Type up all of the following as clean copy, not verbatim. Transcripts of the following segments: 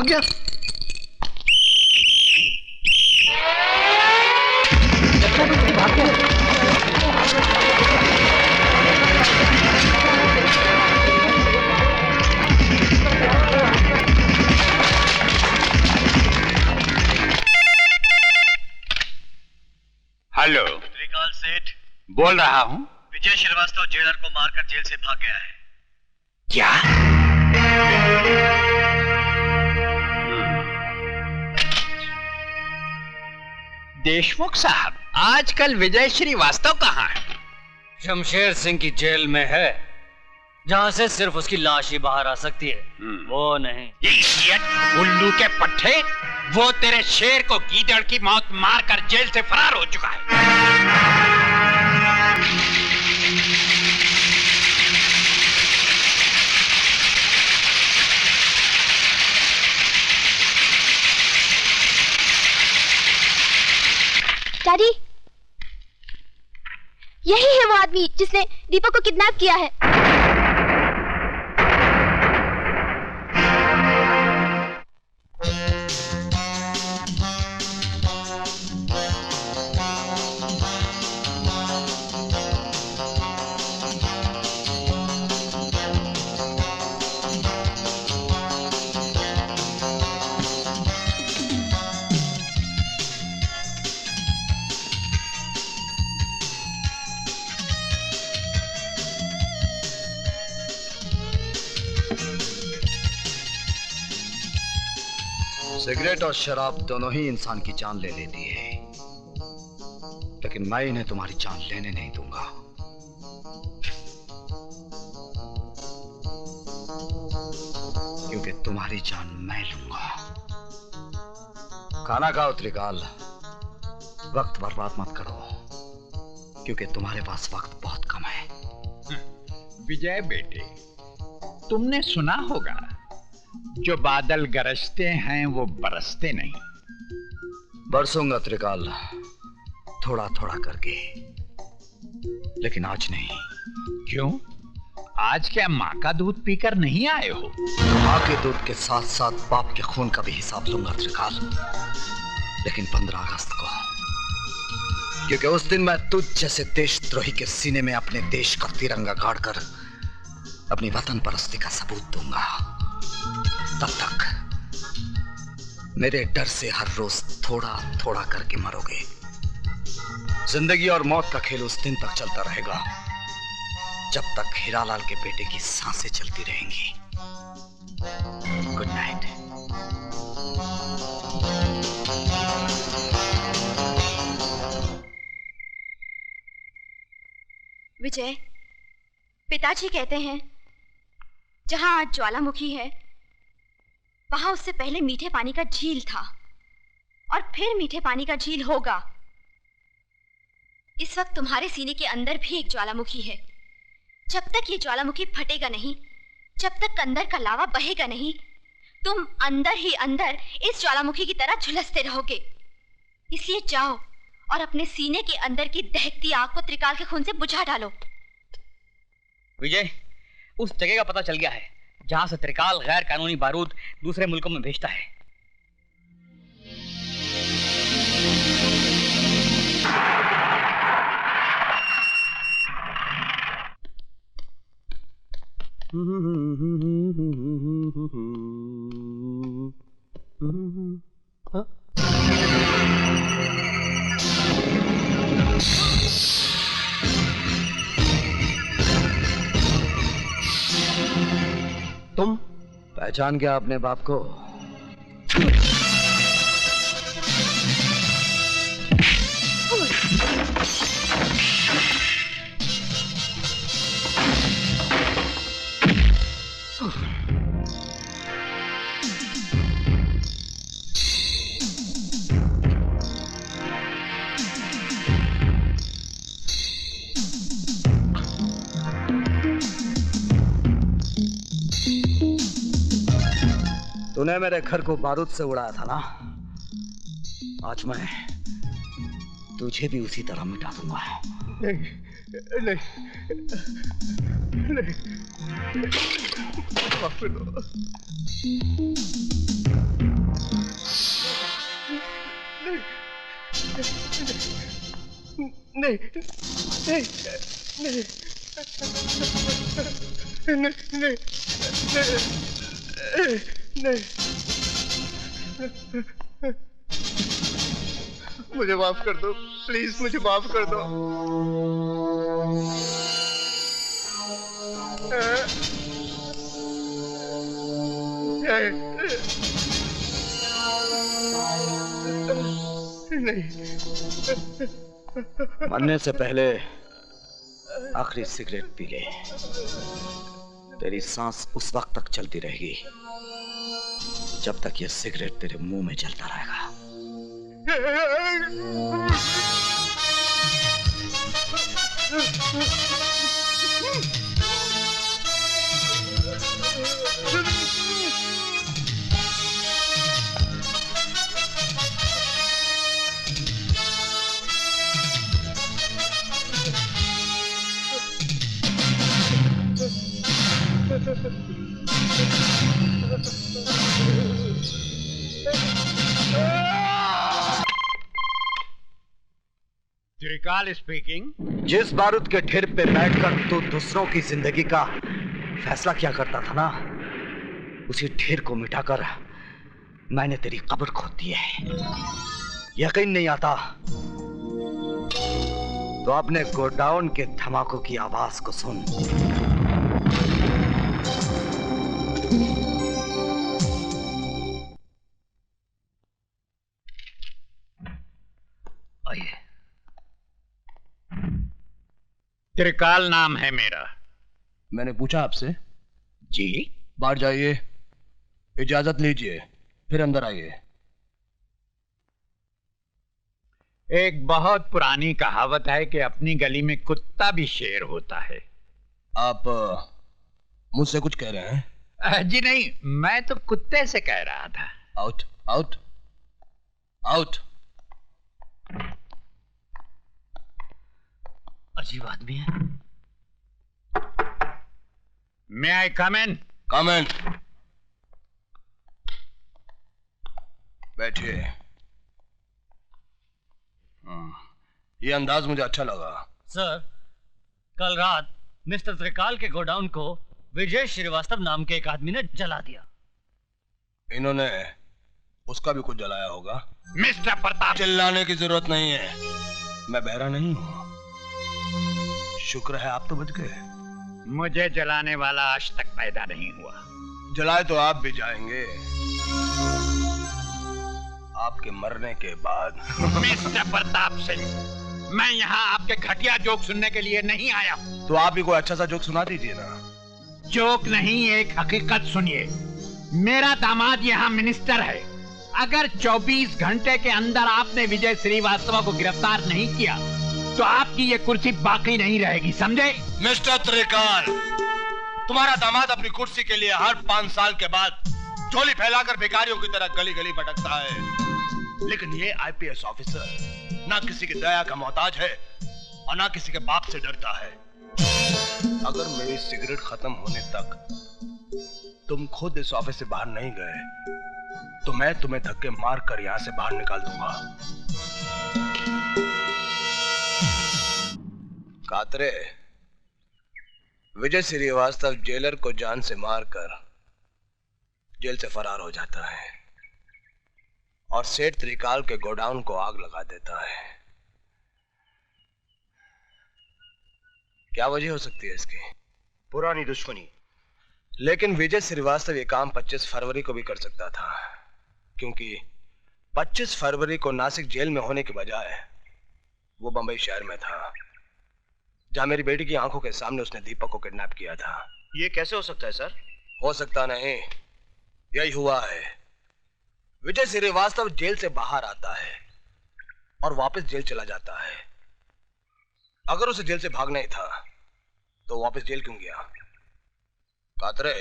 भाग गया। भाग गया। हेलो, त्रिकाल सेठ बोल रहा हूँ। विजय श्रीवास्तव जेलर को मारकर जेल से भाग गया है। क्या? देशमुख साहब, आजकल विजय श्रीवास्तव कहाँ है? शमशेर सिंह की जेल में है, जहाँ से सिर्फ उसकी लाश ही बाहर आ सकती है, वो नहीं। इडियट, उल्लू के पट्टे, वो तेरे शेर को गीदड़ की मौत मारकर जेल से फरार हो चुका है। डैडी, यही है वो आदमी जिसने दीपक को किडनैप किया है। सिगरेट और शराब दोनों ही इंसान की जान ले लेती है, लेकिन मैं इन्हें तुम्हारी जान लेने नहीं दूंगा। क्योंकि तुम्हारी जान मैं लूंगा। खाना खाओ त्रिकाल, वक्त बर्बाद मत करो, क्योंकि तुम्हारे पास वक्त बहुत कम है। विजय बेटे, तुमने सुना होगा, जो बादल गरजते हैं वो बरसते नहीं। बरसूंगा त्रिकाल, थोड़ा थोड़ा करके, लेकिन आज नहीं। क्यों? आज क्या माँ का दूध पीकर नहीं आए हो? माँ के दूध के साथ साथ बाप के खून का भी हिसाब लूंगा त्रिकाल, लेकिन 15 अगस्त को, क्योंकि उस दिन मैं तुझ जैसे देशद्रोही के सीने में अपने देश का तिरंगा गाड़कर अपनी वतन परस्ती का सबूत दूंगा। तब तक मेरे डर से हर रोज थोड़ा थोड़ा करके मरोगे। जिंदगी और मौत का खेल उस दिन तक चलता रहेगा जब तक हीरालाल के बेटे की सांसें चलती रहेंगी। Good night. विजय, पिताजी कहते हैं जहां आज ज्वालामुखी है, वहां उससे पहले मीठे पानी का झील था और फिर मीठे पानी का झील होगा। इस वक्त तुम्हारे सीने के अंदर भी एक ज्वालामुखी है। जब तक ये ज्वालामुखी फटेगा नहीं, जब तक अंदर का लावा बहेगा नहीं, तुम अंदर ही अंदर इस ज्वालामुखी की तरह झुलसते रहोगे। इसलिए जाओ और अपने सीने के अंदर की दहकती आग को त्रिकाल के खून से बुझा डालो। विजय, उस जगह का पता चल गया है जहां से त्रिकाल गैर कानूनी बारूद दूसरे मुल्कों में भेजता है। तुम पहचान गया अपने बाप को? तूने मेरे घर को बारूद से उड़ाया था ना, आज मैं तुझे भी उसी तरह मिटा दूंगा। नहीं, नहीं, नहीं, नहीं नहीं नहीं नहीं नहीं, मुझे माफ कर दो, प्लीज मुझे माफ कर दो। नहीं, मरने से पहले आखिरी सिगरेट पी ले। तेरी सांस उस वक्त तक चलती रहेगी जब तक ये सिगरेट तेरे मुंह में जलता रहेगा। त्रिकाल स्पीकिंग। जिस बारूद के ढेर पे बैठकर तू दूसरों की जिंदगी का फैसला किया करता था ना, उसी ढेर को मिटाकर मैंने तेरी कब्र खोद दी है। यकीन नहीं आता तो अपने गोडाउन के धमाकों की आवाज को सुन। आइए। त्रिकाल नाम है मेरा। मैंने पूछा आपसे। जी। बाहर जाइए, इजाजत लीजिए, फिर अंदर आइए। एक बहुत पुरानी कहावत है कि अपनी गली में कुत्ता भी शेर होता है। आप मुझसे कुछ कह रहे हैं? जी नहीं, मैं तो कुत्ते से कह रहा था। Out out out. अजीब आदमी है। मे आई कम इन? कम इन। बैठिए। ये अंदाज मुझे अच्छा लगा। सर, कल रात मिस्टर त्रिकाल के गोडाउन को विजय श्रीवास्तव नाम के एक आदमी ने जला दिया। इन्होंने उसका भी कुछ जलाया होगा। मिस्टर प्रताप, चिल्लाने की जरूरत नहीं है, मैं बहरा नहीं हूं। शुक्र है आप तो बच गए। मुझे जलाने वाला आज तक पैदा नहीं हुआ। जलाए तो आप भी जाएंगे, आपके मरने के बाद। मिस्टर प्रताप सिंह, मैं यहाँ आपके घटिया जोक सुनने के लिए नहीं आया हूँ। तो आप भी कोई अच्छा सा जोक सुना दीजिए ना। जोक नहीं, एक हकीकत सुनिए। मेरा दामाद यहाँ मिनिस्टर है। अगर 24 घंटे के अंदर आपने विजय श्रीवास्तव को गिरफ्तार नहीं किया तो आपकी ये कुर्सी बाकी नहीं रहेगी, समझे? मिस्टर त्रिकाल, तुम्हारा दामाद अपनी कुर्सी के लिए हर 5 साल के बाद झोली फैलाकर भिखारियों की तरह गली गली भटकता है, लेकिन ये आईपीएस ऑफिसर ना किसी की दया का मोहताज है और ना किसी के बाप से डरता है। अगर मेरी सिगरेट खत्म होने तक तुम खुद इस ऑफिस से बाहर नहीं गए तो मैं तुम्हें धक्के मार कर यहां से बाहर निकाल दूंगा। कातरे, विजय श्रीवास्तव जेलर को जान से मारकर जेल से फरार हो जाता है और सेठ त्रिकाल के गोडाउन को आग लगा देता है। क्या वजह हो सकती है इसकी? पुरानी दुश्मनी। लेकिन विजय श्रीवास्तव ये काम 25 फरवरी को भी कर सकता था, क्योंकि 25 फरवरी को नासिक जेल में होने के बजाय वो बंबई शहर में था, जहां मेरी बेटी की आंखों के सामने उसने दीपक को किडनैप किया था। ये कैसे हो सकता है सर? हो सकता नहीं, यही हुआ है। विजय श्रीवास्तव जेल से बाहर आता है और वापस जेल चला जाता है। अगर उसे जेल से भागना ही था तो वापस जेल क्यों गया? कातरे,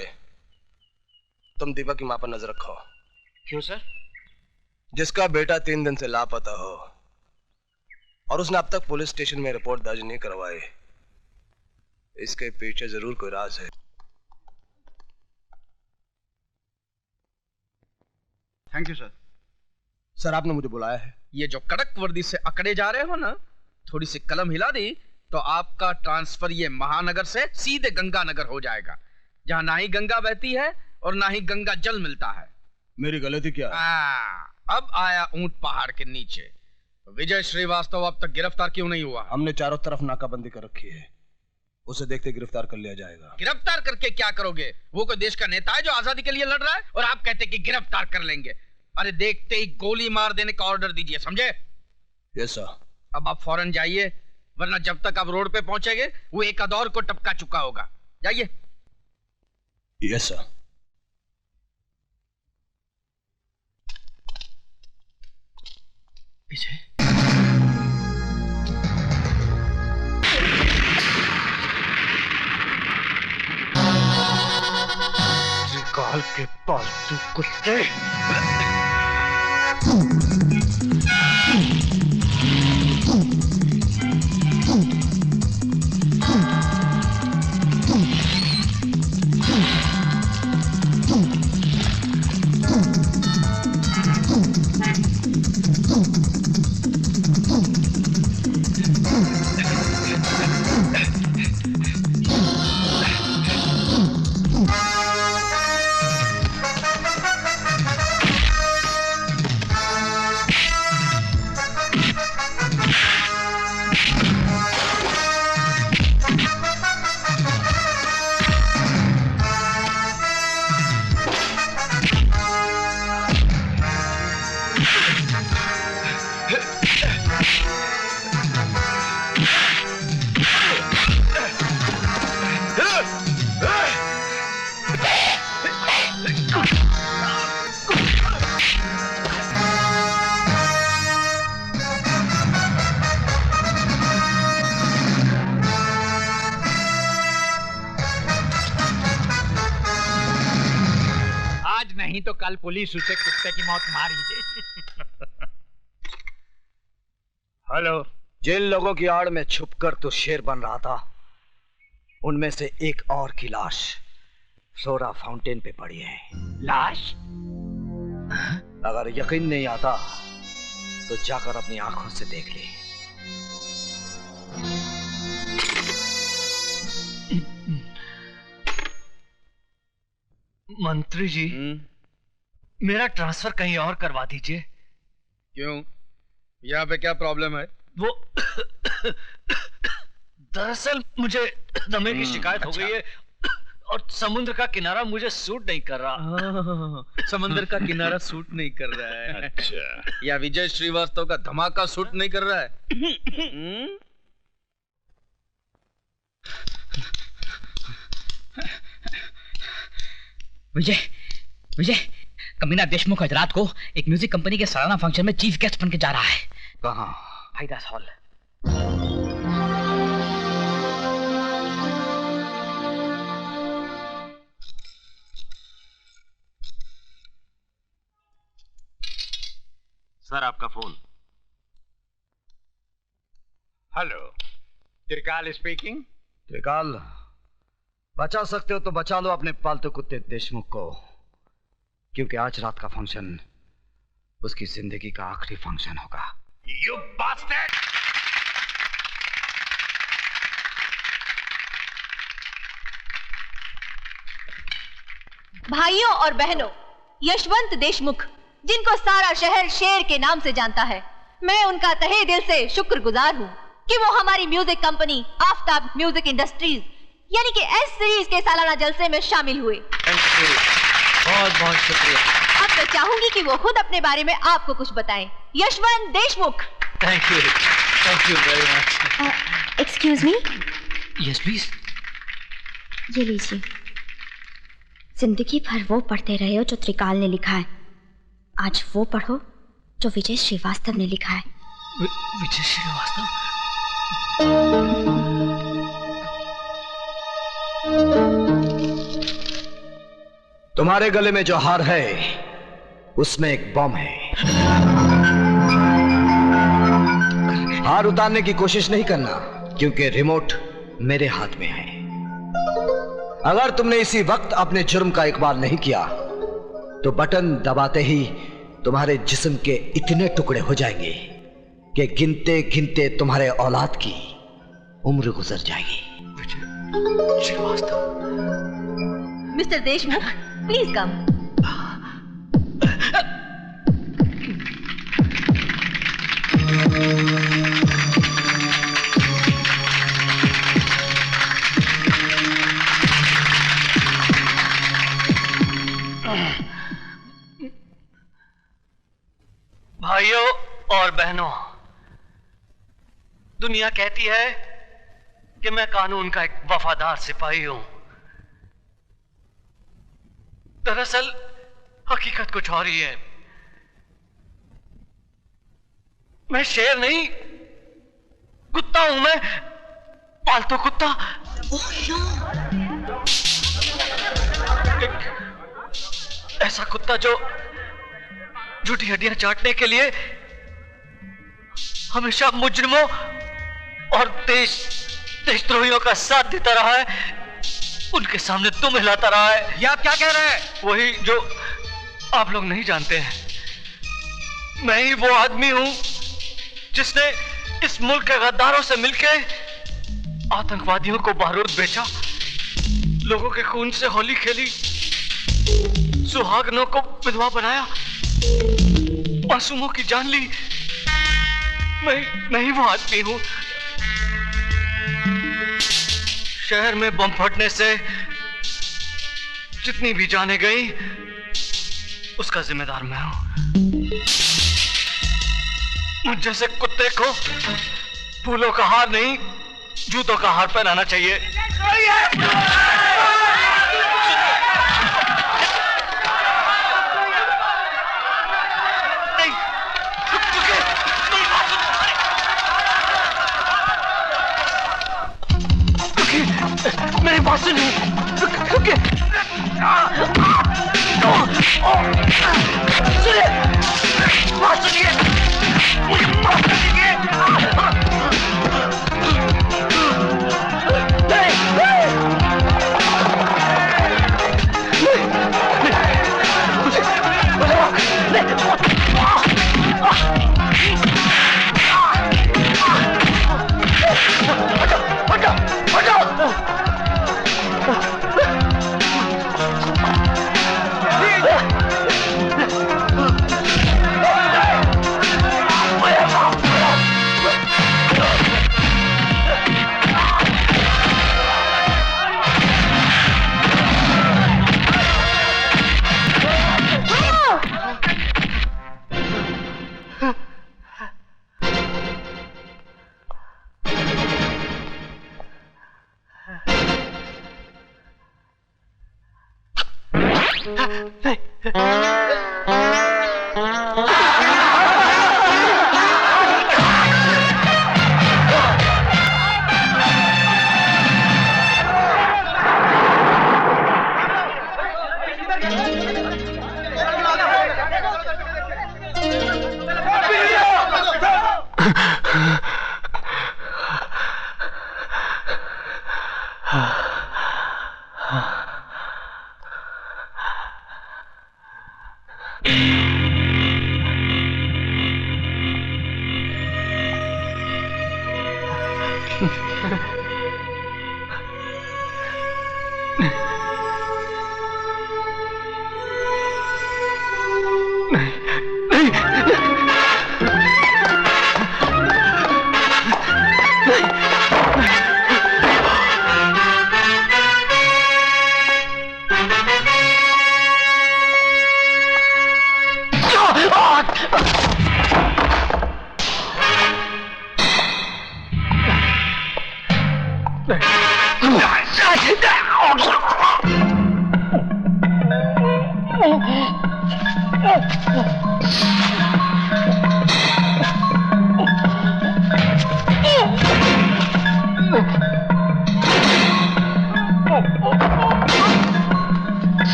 तुम दीपक की मां पर नजर रखो। क्यों सर? जिसका बेटा 3 दिन से लापता हो और उसने अब तक पुलिस स्टेशन में रिपोर्ट दर्ज नहीं करवाई, इसके पीछे जरूर कोई राज है। Thank you sir. सर, आपने मुझे बुलाया है? ये जो कड़क वर्दी से अकड़े जा रहे हो ना, थोड़ी सी कलम हिला दी तो आपका ट्रांसफर ये महानगर से सीधे गंगानगर हो जाएगा, जहां ना ही गंगा बहती है और ना ही गंगा जल मिलता है। मेरी गलती क्या है? अब आया ऊंट पहाड़ के नीचे। तो विजय श्रीवास्तव अब तक गिरफ्तार क्यों नहीं हुआ? हमने चारों तरफ नाकाबंदी कर रखी है, उसे देखते गिरफ्तार कर लिया जाएगा। गिरफ्तार करके क्या करोगे? वो कोई देश का नेता है जो आजादी के लिए लड़ रहा है, और आप कहते कि गिरफ्तार कर लेंगे? अरे देखते ही गोली मार देने का ऑर्डर दीजिए, समझे? Yes sir. अब आप फौरन जाइए, वरना जब तक आप रोड पे पहुंचेंगे वो एक अदौर को टपका चुका होगा। जाइए। Yes sir. विजय, त्रिकाल के पालतू कुत्ते। नहीं तो कल पुलिस उसे कुत्ते की मौत मार ही दे। हेलो। जिन लोगों की आड़ में छुपकर तो शेर बन रहा था, उनमें से एक और की लाश फ्लोरा फाउंटेन पे पड़ी है। लाश? अगर यकीन नहीं आता तो जाकर अपनी आंखों से देख ले। मंत्री जी, मेरा ट्रांसफर कहीं और करवा दीजिए। क्यों? यहाँ पे क्या प्रॉब्लम है? वो दरअसल मुझे दमे की शिकायत हो गई है और समुद्र का किनारा मुझे सूट नहीं कर रहा। समुद्र का किनारा सूट नहीं कर रहा है? अच्छा। या विजय श्रीवास्तव का धमाका सूट नहीं कर रहा है? विजय, विजय, कमीना देशमुख आज रात को एक म्यूजिक कंपनी के सालाना फंक्शन में चीफ गेस्ट बन के जा रहा है। कहाँ? हाईदास हॉल। सर, आपका फोन। हेलो, त्रिकाल स्पीकिंग। त्रिकाल, बचा सकते हो तो बचा लो अपने पालतू कुत्ते देशमुख को, क्योंकि आज रात का फंक्शन उसकी जिंदगी का आखिरी फंक्शन होगा। You bastard! भाइयों और बहनों, यशवंत देशमुख, जिनको सारा शहर शेर के नाम से जानता है, मैं उनका तहे दिल से शुक्रगुजार हूँ कि वो हमारी music company Aftab music industries यानी कि एस सीरीज के सालाना जलसे में शामिल हुए। बहुत बहुत शुक्रिया। अब मैं चाहूंगी कि वो खुद अपने बारे में आपको कुछ बताएं। Yashwant Deshmukh. Thank you very much. Excuse me. Yes please. ये लीजिए। जिंदगी भर वो पढ़ते रहे हो जो त्रिकाल ने लिखा है, आज वो पढ़ो जो विजय श्रीवास्तव ने लिखा है। विजय श्रीवास्तव? तुम्हारे गले में जो हार है उसमें एक बम है। हार उतारने की कोशिश नहीं करना, क्योंकि रिमोट मेरे हाथ में है। अगर तुमने इसी वक्त अपने जुर्म का इकबाल नहीं किया तो बटन दबाते ही तुम्हारे जिस्म के इतने टुकड़े हो जाएंगे कि गिनते गिनते तुम्हारे औलाद की उम्र गुजर जाएगी। Vijay Srivastava. Mister Deshmukh, please come. भाइयों और बहनों, दुनिया कहती है कि मैं कानून का एक वफादार सिपाही हूं। दरअसल हकीकत कुछ और ही है। मैं शेर नहीं, कुत्ता हूं मैं, पालतू कुत्ता। एक ऐसा कुत्ता जो झूठी हड्डियां चाटने के लिए हमेशा मुजरिमों और देशद्रोहियों का साथ देता रहा है, उनके सामने दुम हिलाता रहा है। ये आप क्या कह रहे हैं? वही जो आप लोग नहीं जानते हैं। मैं ही वो आदमी हूं जिसने इस मुल्क के गद्दारों से मिलकर आतंकवादियों को बारूद बेचा, लोगों के खून से होली खेली, सुहागनों को विधवा बनाया, मासूमों की जान ली। मैं ही वो आदमी हूं। शहर में बम फटने से जितनी भी जाने गई, उसका जिम्मेदार मैं हूं। मुझ जैसे कुत्ते को फूलों का हार नहीं, जूतों का हार पहनाना चाहिए। मेरी बात सुनिए, रुकिए, सुनिए, बात सुनिए, मुझे माफ कर दीजिए।